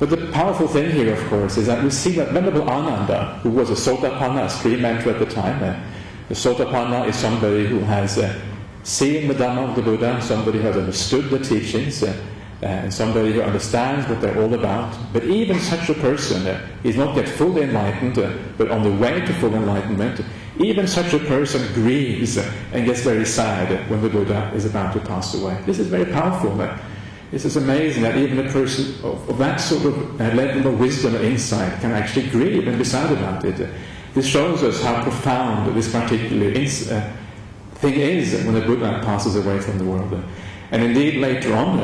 But the powerful thing here, of course, is that we see that Venerable Ananda, who was a Sotapanna, a stream mentor at the time, the Sotapanna is somebody who has seen the Dhamma of the Buddha, somebody who has understood the teachings, and somebody who understands what they're all about. But even such a person is not yet fully enlightened, but on the way to full enlightenment. Even such a person grieves and gets very sad when the Buddha is about to pass away. This is very powerful. This is amazing that even a person of that sort of level of wisdom and insight can actually grieve and be sad about it. This shows us how profound this particular thing is when the Buddha passes away from the world. And indeed later on,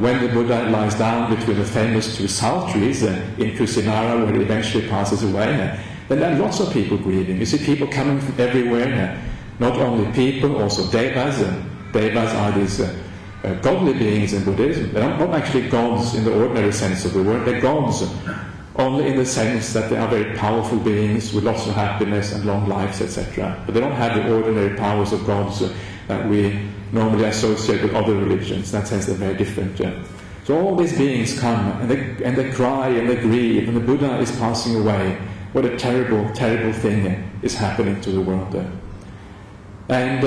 when the Buddha lies down between the famous two sal trees in Kusinara, where he eventually passes away, then there are lots of people grieving. You see people coming from everywhere, not only people, also devas. Devas are these godly beings in Buddhism. They're not actually gods in the ordinary sense of the word. They're gods only in the sense that they are very powerful beings with lots of happiness and long lives, etc. But they don't have the ordinary powers of gods that we normally associate with other religions. In that sense, they're very different. So all these beings come and they cry and they grieve, and the Buddha is passing away. What a terrible, terrible thing is happening to the world. And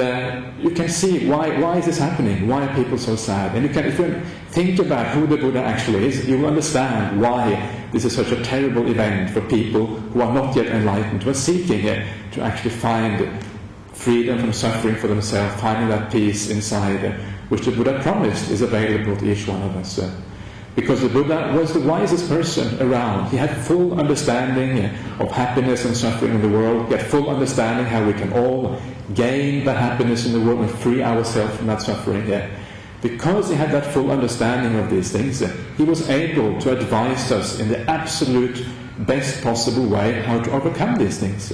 you can see why is this happening? Why are people so sad? And if you think about who the Buddha actually is, you will understand why this is such a terrible event for people who are not yet enlightened, who are seeking to actually find freedom from suffering for themselves, finding that peace inside, which the Buddha promised is available to each one of us. Because the Buddha was the wisest person around. He had full understanding of happiness and suffering in the world. He had full understanding how we can all gain the happiness in the world and free ourselves from that suffering. Because he had that full understanding of these things, he was able to advise us in the absolute best possible way how to overcome these things.